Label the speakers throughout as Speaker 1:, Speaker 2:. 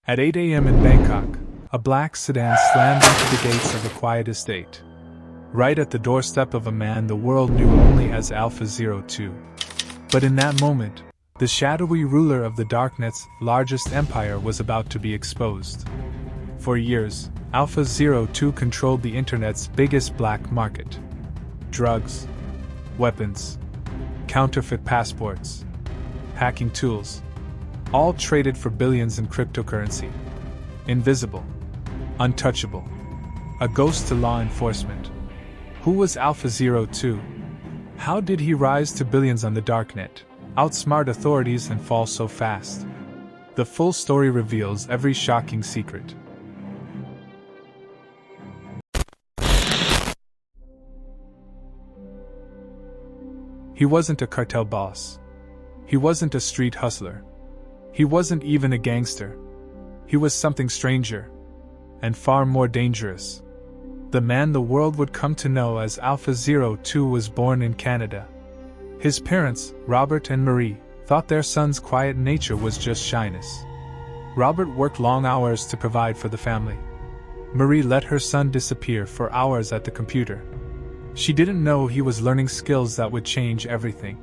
Speaker 1: At 8 a.m. in Bangkok, a black sedan slammed into the gates of a quiet estate. Right at the doorstep of a man the world knew only as Alpha-02. But in that moment, the shadowy ruler of the Darknet's largest empire was about to be exposed. For years, Alpha-02 controlled the internet's biggest black market. Drugs, weapons, counterfeit passports, hacking tools, all traded for billions in cryptocurrency. Invisible, untouchable, a ghost to law enforcement. Who was Alpha-02? How did he rise to billions on the Darknet, outsmart authorities and fall so fast? The full story reveals every shocking secret. He wasn't a cartel boss. He wasn't a street hustler. He wasn't even a gangster. He was something stranger, and far more dangerous. The man the world would come to know as Alpha-02 was born in Canada. His parents, Robert and Marie, thought their son's quiet nature was just shyness. Robert worked long hours to provide for the family. Marie let her son disappear for hours at the computer. She didn't know he was learning skills that would change everything.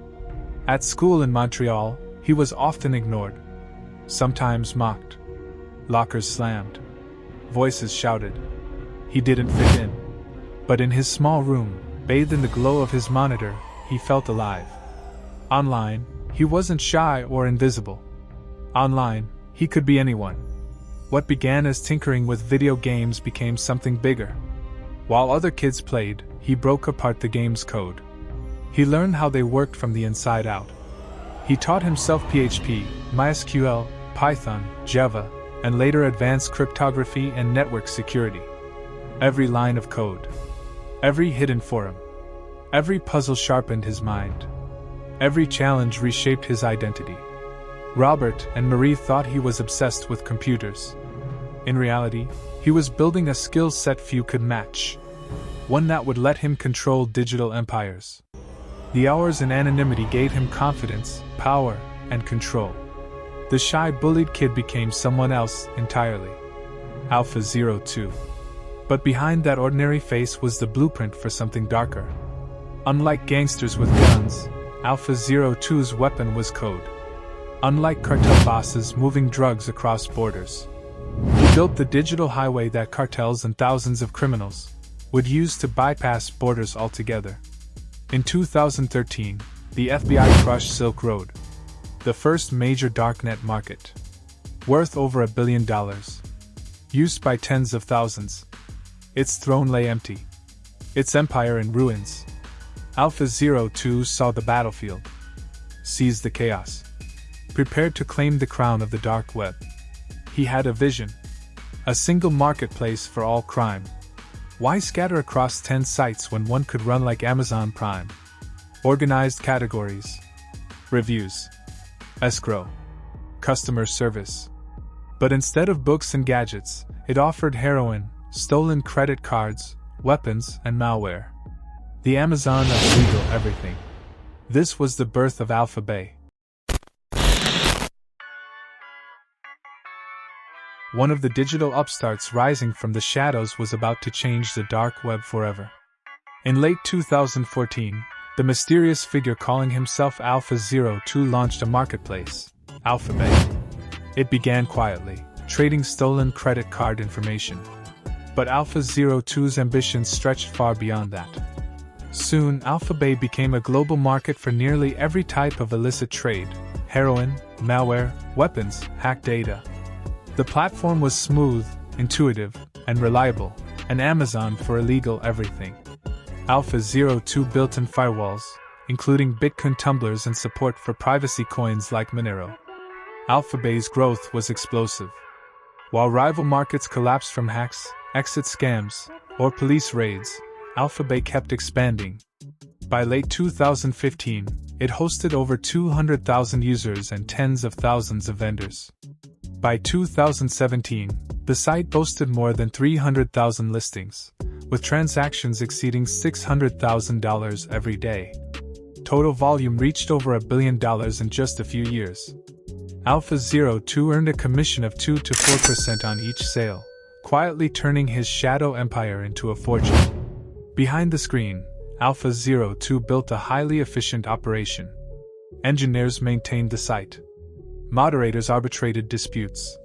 Speaker 1: At school in Montreal, he was often ignored, sometimes mocked. Lockers slammed. Voices shouted. He didn't fit in. But in his small room, bathed in the glow of his monitor, he felt alive. Online, he wasn't shy or invisible. Online, he could be anyone. What began as tinkering with video games became something bigger. While other kids played, he broke apart the game's code. He learned how they worked from the inside out. He taught himself PHP, MySQL, Python, Java, and later advanced cryptography and network security. Every line of code, every hidden forum, every puzzle sharpened his mind. Every challenge reshaped his identity. Robert and Marie thought he was obsessed with computers. In reality, he was building a skill set few could match. One that would let him control digital empires. The hours in anonymity gave him confidence, power, and control. The shy, bullied kid became someone else entirely. Alpha-02. But behind that ordinary face was the blueprint for something darker. Unlike gangsters with guns, Alpha-02's weapon was code. Unlike cartel bosses moving drugs across borders, he built the digital highway that cartels and thousands of criminals would use to bypass borders altogether. In 2013, the FBI crushed Silk Road, the first major darknet market. Worth over $1 billion. Used by tens of thousands. Its throne lay empty. Its empire in ruins. Alpha-02 saw the battlefield. Seized the chaos. Prepared to claim the crown of the dark web. He had a vision. A single marketplace for all crime. Why scatter across 10 sites when one could run like Amazon Prime? Organized categories. Reviews. Escrow. Customer service. But instead of books and gadgets, it offered heroin, stolen credit cards, weapons, and malware. The Amazon of legal everything. This was the birth of AlphaBay. One of the digital upstarts rising from the shadows was about to change the dark web forever. In late 2014, the mysterious figure calling himself Alpha-02 launched a marketplace, AlphaBay. It began quietly, trading stolen credit card information. But Alpha-02's ambitions stretched far beyond that. Soon, AlphaBay became a global market for nearly every type of illicit trade: heroin, malware, weapons, hacked data. The platform was smooth, intuitive, and reliable, an Amazon for illegal everything. Alpha-02 built in firewalls, including Bitcoin tumblers and support for privacy coins like Monero. AlphaBay's growth was explosive. While rival markets collapsed from hacks, exit scams, or police raids, AlphaBay kept expanding. By late 2015, it hosted over 200,000 users and tens of thousands of vendors. By 2017, the site boasted more than 300,000 listings, with transactions exceeding $600,000 every day. Total volume reached over $1 billion in just a few years. Alpha02 earned a commission of 2 to 4% on each sale, quietly turning his shadow empire into a fortune. Behind the screen, Alpha02 built a highly efficient operation. Engineers maintained the site. Moderators arbitrated disputes.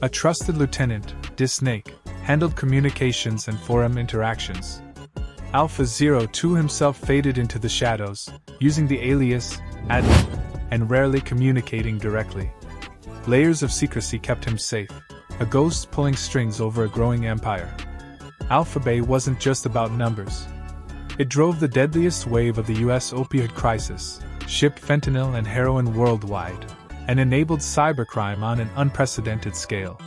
Speaker 1: A trusted lieutenant, Snake, handled communications and forum interactions. Alpha02 himself faded into the shadows, using the alias admin, and rarely communicating directly. Layers of secrecy kept him safe, a ghost pulling strings over a growing empire. AlphaBay wasn't just about numbers. It drove the deadliest wave of the US opioid crisis, shipped fentanyl and heroin worldwide, and enabled cybercrime on an unprecedented scale.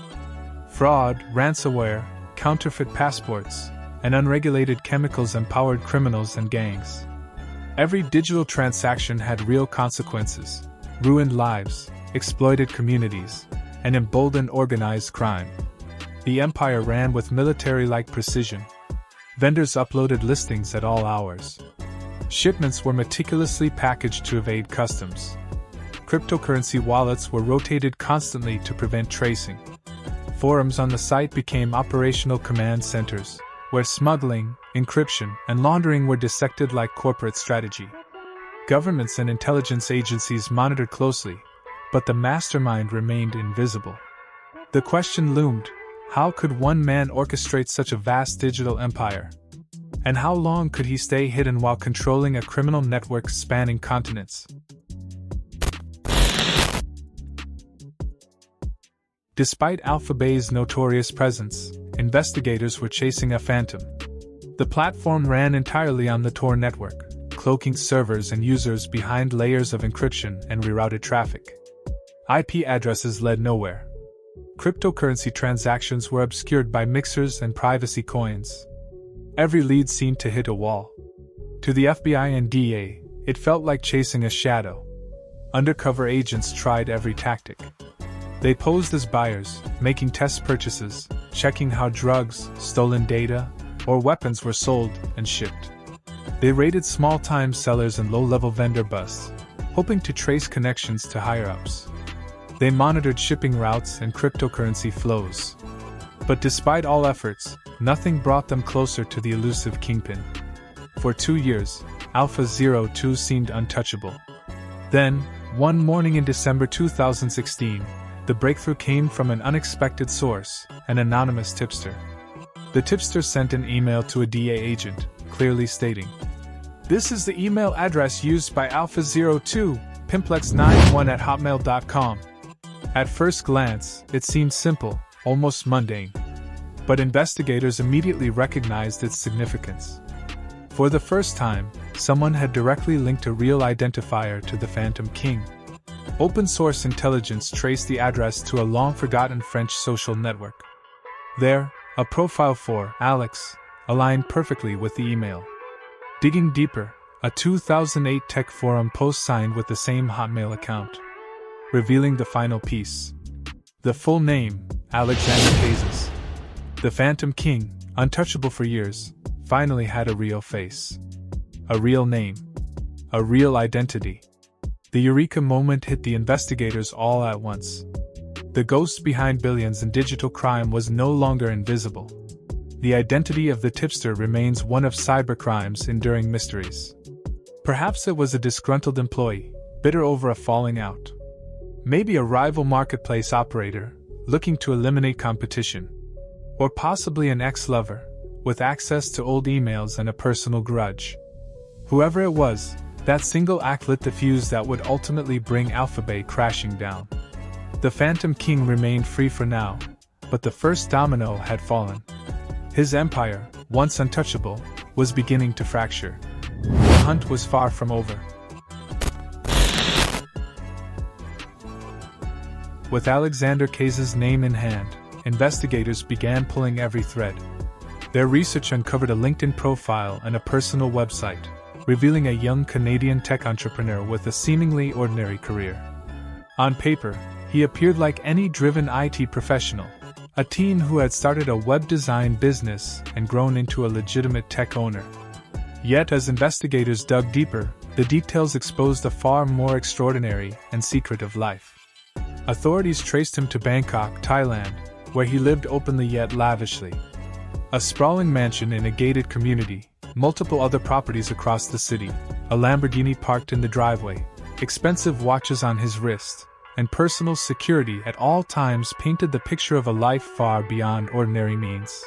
Speaker 1: Fraud, ransomware, counterfeit passports, and unregulated chemicals empowered criminals and gangs. Every digital transaction had real consequences, ruined lives, exploited communities, and emboldened organized crime. The empire ran with military-like precision. Vendors uploaded listings at all hours. Shipments were meticulously packaged to evade customs. Cryptocurrency wallets were rotated constantly to prevent tracing. Forums on the site became operational command centers, where smuggling, encryption, and laundering were dissected like corporate strategy. Governments and intelligence agencies monitored closely, but the mastermind remained invisible. The question loomed: how could one man orchestrate such a vast digital empire? And how long could he stay hidden while controlling a criminal network spanning continents? Despite AlphaBay's notorious presence, investigators were chasing a phantom. The platform ran entirely on the Tor network, cloaking servers and users behind layers of encryption and rerouted traffic. IP addresses led nowhere. Cryptocurrency transactions were obscured by mixers and privacy coins. Every lead seemed to hit a wall. To the FBI and DA, it felt like chasing a shadow. Undercover agents tried every tactic. They posed as buyers, making test purchases, checking how drugs, stolen data, or weapons were sold and shipped. They raided small-time sellers and low-level vendor busts, hoping to trace connections to higher-ups. They monitored shipping routes and cryptocurrency flows. But despite all efforts, nothing brought them closer to the elusive kingpin. For 2 years, Alpha02 seemed untouchable. Then, one morning in December 2016, the breakthrough came from an unexpected source, an anonymous tipster. The tipster sent an email to a DA agent, clearly stating, "This is the email address used by Alpha02, pimplex91@hotmail.com. At first glance, it seemed simple, almost mundane. But investigators immediately recognized its significance. For the first time, someone had directly linked a real identifier to the Phantom King. Open-source intelligence traced the address to a long-forgotten French social network. There, a profile for Alex aligned perfectly with the email. Digging deeper, a 2008 tech forum post signed with the same Hotmail account, revealing the final piece. The full name, Alexander Kazes. The Phantom King, untouchable for years, finally had a real face. A real name. A real identity. The eureka moment hit the investigators all at once. The ghost behind billions in digital crime was no longer invisible. The identity of the tipster remains one of cybercrime's enduring mysteries. Perhaps it was a disgruntled employee, bitter over a falling out. Maybe a rival marketplace operator, looking to eliminate competition. Or possibly an ex-lover, with access to old emails and a personal grudge. Whoever it was, that single act lit the fuse that would ultimately bring AlphaBay crashing down. The Phantom King remained free for now, but the first domino had fallen. His empire, once untouchable, was beginning to fracture. The hunt was far from over. With Alexander Kazes' name in hand, investigators began pulling every thread. Their research uncovered a LinkedIn profile and a personal website, revealing a young Canadian tech entrepreneur with a seemingly ordinary career. On paper, he appeared like any driven IT professional, a teen who had started a web design business and grown into a legitimate tech owner. Yet as investigators dug deeper, the details exposed a far more extraordinary and secretive life. Authorities traced him to Bangkok, Thailand, where he lived openly yet lavishly. A sprawling mansion in a gated community, multiple other properties across the city, a Lamborghini parked in the driveway, expensive watches on his wrist, and personal security at all times painted the picture of a life far beyond ordinary means.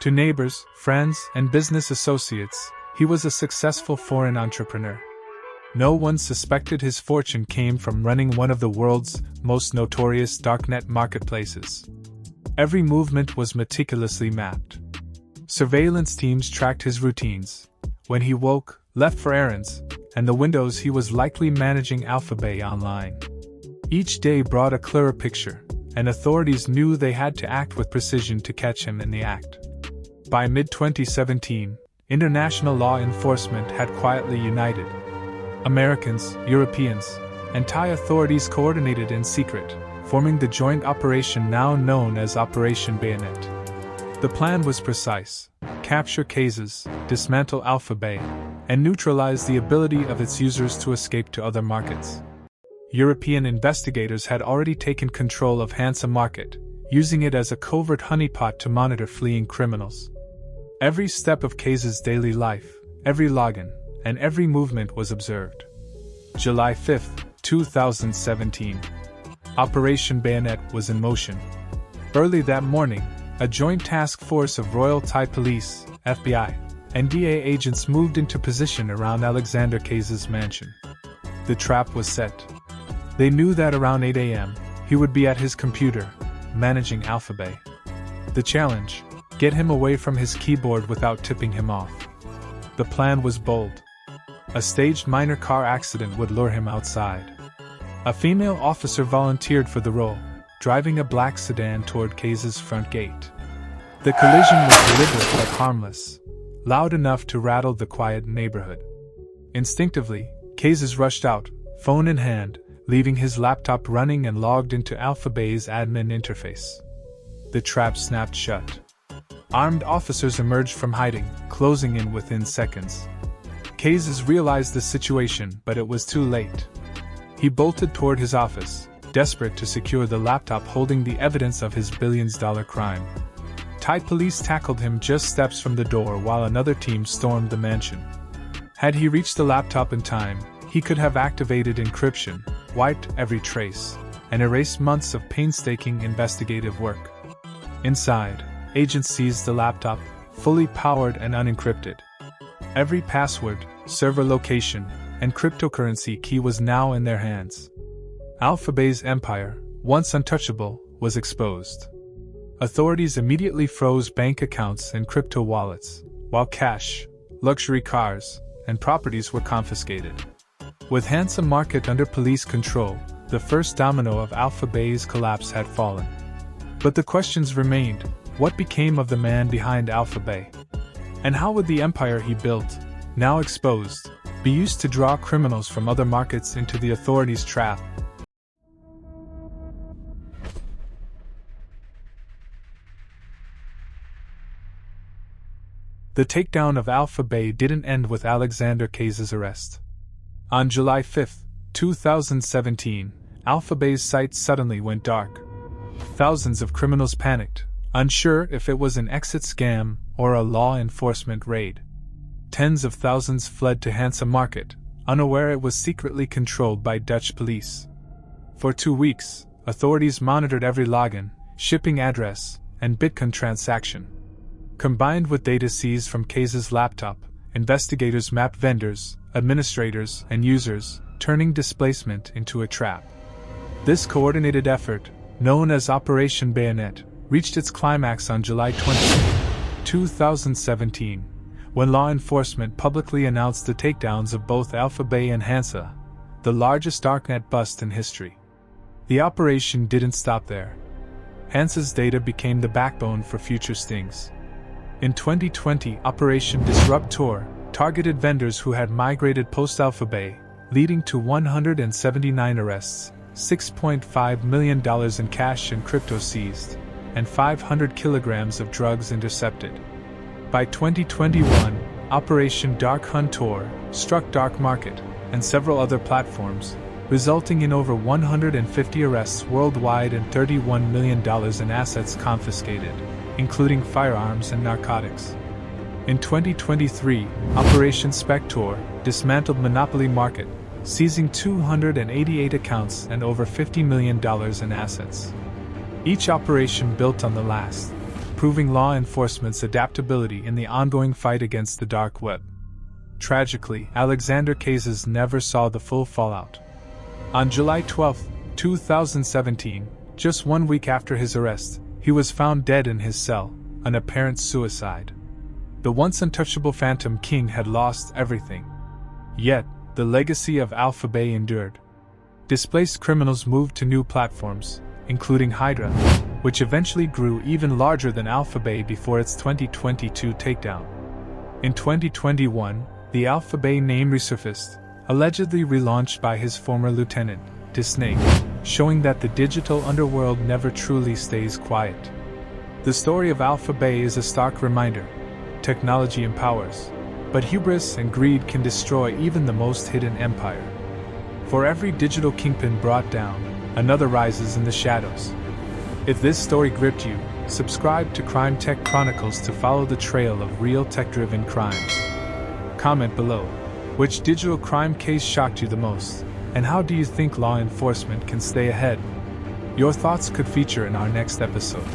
Speaker 1: To neighbors, friends, and business associates, he was a successful foreign entrepreneur. No one suspected his fortune came from running one of the world's most notorious Darknet marketplaces. Every movement was meticulously mapped. Surveillance teams tracked his routines, when he woke, left for errands, and the windows he was likely managing AlphaBay online. Each day brought a clearer picture, and authorities knew they had to act with precision to catch him in the act. By mid-2017, international law enforcement had quietly united. Americans, Europeans, and Thai authorities coordinated in secret, forming the joint operation now known as Operation Bayonet. The plan was precise: capture cases, dismantle AlphaBay, and neutralize the ability of its users to escape to other markets. European investigators had already taken control of Hansa Market, using it as a covert honeypot to monitor fleeing criminals. Every step of Case's daily life, every login, and every movement was observed. July 5, 2017. Operation Bayonet was in motion. Early that morning, a joint task force of Royal Thai Police, FBI, and DA agents moved into position around Alexander Case's mansion. The trap was set. They knew that around 8 a.m., he would be at his computer, managing AlphaBay. The challenge: get him away from his keyboard without tipping him off. The plan was bold. A staged minor car accident would lure him outside. A female officer volunteered for the role, driving a black sedan toward Case's front gate. The collision was deliberate but harmless, loud enough to rattle the quiet neighborhood. Instinctively, Cases rushed out, phone in hand, leaving his laptop running and logged into AlphaBay's admin interface. The trap snapped shut. Armed officers emerged from hiding, closing in within seconds. Cases realized the situation, but it was too late. He bolted toward his office, desperate to secure the laptop holding the evidence of his billions-dollar crime. Thai police tackled him just steps from the door while another team stormed the mansion. Had he reached the laptop in time, he could have activated encryption, wiped every trace, and erased months of painstaking investigative work. Inside, agents seized the laptop, fully powered and unencrypted. Every password, server location, and cryptocurrency key was now in their hands. AlphaBay's empire, once untouchable, was exposed. Authorities immediately froze bank accounts and crypto wallets, while cash, luxury cars, and properties were confiscated. With Hansa Market under police control, the first domino of AlphaBay's collapse had fallen. But the questions remained: what became of the man behind AlphaBay? And how would the empire he built, now exposed, be used to draw criminals from other markets into the authorities' trap? The takedown of AlphaBay didn't end with Alexander Case's arrest. On July 5, 2017, AlphaBay's site suddenly went dark. Thousands of criminals panicked, unsure if it was an exit scam or a law enforcement raid. Tens of thousands fled to Hansa Market, unaware it was secretly controlled by Dutch police. For 2 weeks, authorities monitored every login, shipping address, and Bitcoin transaction. Combined with data seized from Case's laptop, investigators mapped vendors, administrators, and users, turning displacement into a trap. This coordinated effort, known as Operation Bayonet, reached its climax on July 20, 2017, when law enforcement publicly announced the takedowns of both AlphaBay and Hansa, the largest Darknet bust in history. The operation didn't stop there. Hansa's data became the backbone for future stings. In 2020, Operation Disruptor targeted vendors who had migrated post-AlphaBay, leading to 179 arrests, $6.5 million in cash and crypto seized, and 500 kilograms of drugs intercepted. By 2021, Operation Dark Hunter struck Dark Market and several other platforms, resulting in over 150 arrests worldwide and $31 million in assets confiscated, including firearms and narcotics. In 2023, Operation Spectre dismantled monopoly market, seizing 288 accounts and over $50 million in assets. Each operation built on the last, proving law enforcement's adaptability in the ongoing fight against the dark web. Tragically, Alexander Cases never saw the full fallout. On July 12, 2017, just 1 week after his arrest, he was found dead in his cell, an apparent suicide. The once untouchable Phantom King had lost everything. Yet, the legacy of AlphaBay endured. Displaced criminals moved to new platforms, including Hydra, which eventually grew even larger than AlphaBay before its 2022 takedown. In 2021, the AlphaBay name resurfaced, allegedly relaunched by his former lieutenant, Snake, showing that the digital underworld never truly stays quiet. The story of AlphaBay is a stark reminder. Technology empowers, but hubris and greed can destroy even the most hidden empire. For every digital kingpin brought down, another rises in the shadows. If this story gripped you, subscribe to Crime Tech Chronicles to follow the trail of real tech-driven crimes. Comment below, which digital crime case shocked you the most, and how do you think law enforcement can stay ahead? Your thoughts could feature in our next episode.